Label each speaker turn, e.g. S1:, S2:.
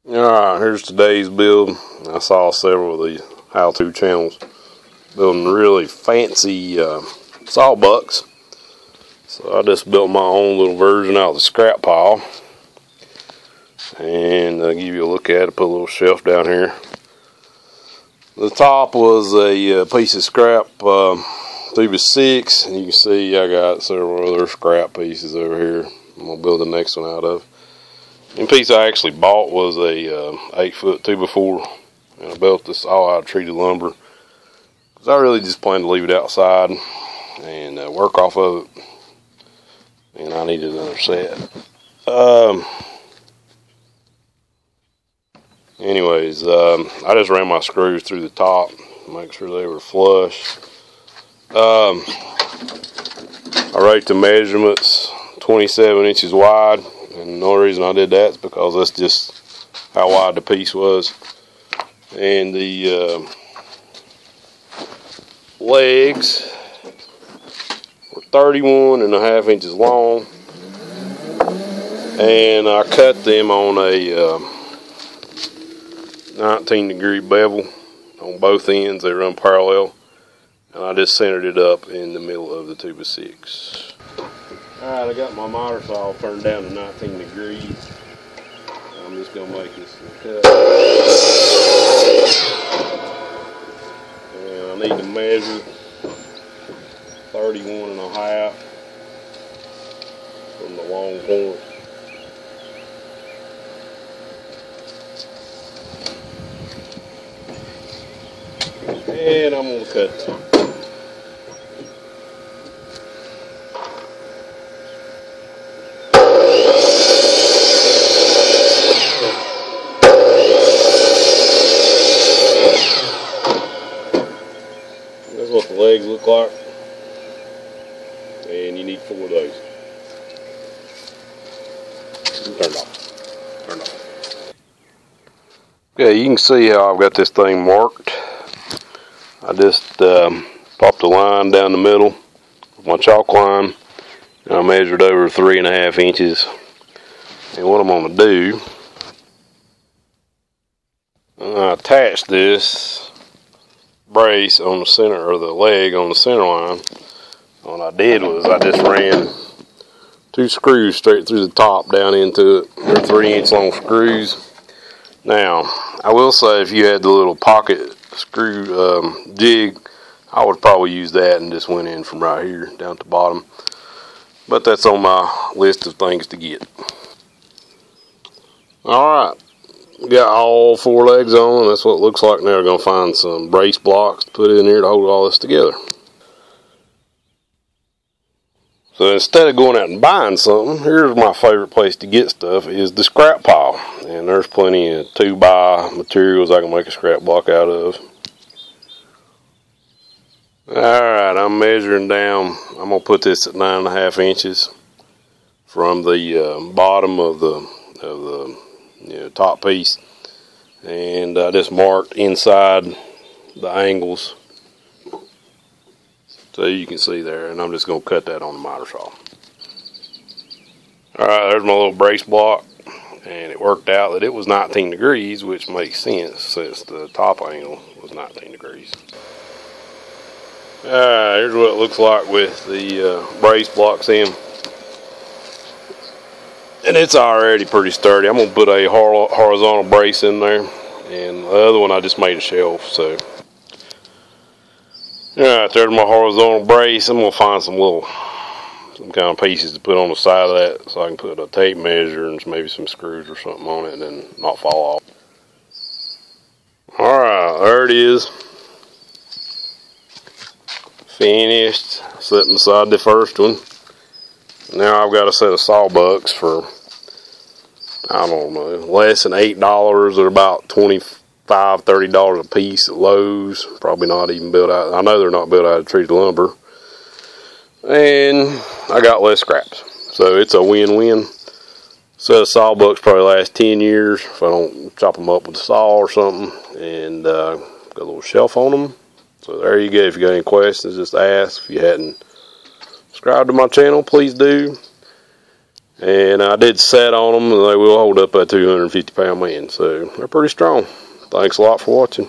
S1: Alright, here's today's build. I saw several of the how-to channels building really fancy saw bucks. So I just built my own little version out of the scrap pile. And I'll give you a look at it, put a little shelf down here. The top was a piece of scrap 2x6, and you can see I got several other scrap pieces over here I'm going to build the next one out of. The piece I actually bought was a 8-foot 2x4, and I built this all out of treated lumber because I really just plan to leave it outside and work off of it, and I needed another set. Anyways, I just ran my screws through the top to make sure they were flush. I wrote the measurements 27 inches wide, and the only reason I did that is because that's just how wide the piece was. And the legs were 31.5 inches long, and I cut them on a 19-degree bevel on both ends. They run parallel, and I just centered it up in the middle of the 2x6. Alright, I got my miter saw turned down to 19 degrees. I'm just going to make this cut. And I need to measure 31.5 from the long point. And I'm going to cut some. That's what the legs look like. And you need 4 of those. Turned off. Turned off. Okay, you can see how I've got this thing marked. I just popped a line down the middle with my chalk line, and I measured over 3.5 inches. And what I'm going to do, I attach this brace on the center, or the leg on the center line. What I did was I just ran 2 screws straight through the top down into it. They're 3-inch long screws. Now, I will say if you had the little pocket screw jig, I would probably use that and just went in from right here down to the bottom. But that's on my list of things to get. Alright, got all 4 legs on, and that's what it looks like. Now we're going to find some brace blocks to put in here to hold all this together. So instead of going out and buying something, here's my favorite place to get stuff, is the scrap pile. And there's plenty of 2x materials I can make a scrap block out of. Alright, I'm measuring down. I'm going to put this at 9.5 inches from the bottom of the top piece. And I just marked inside the angles, so you can see there, and I'm just going to cut that on the miter saw. Alright, there's my little brace block, and it worked out that it was 19 degrees, which makes sense since the top angle was 19 degrees. Alright, here's what it looks like with the brace blocks in. And it's already pretty sturdy. I'm going to put a horizontal brace in there, and the other one I just made a shelf, so. Alright, there's my horizontal brace. I'm going to find some kind of pieces to put on the side of that so I can put a tape measure and maybe some screws or something on it and then not fall off. Alright, there it is. Finished. Setting aside the first one. Now I've got a set of sawbucks for, I don't know, less than $8. They're about $25–30 a piece at Lowe's. Probably not even built out. I know they're not built out of treated lumber. And I got less scraps, so it's a win-win. Set of sawbucks probably last 10 years if I don't chop them up with a saw or something. And got a little shelf on them. So there you go. If you got any questions, just ask. If you hadn't subscribed to my channel, please do. And I did set on them, and they will hold up a 250-pound man. So they're pretty strong. Thanks a lot for watching.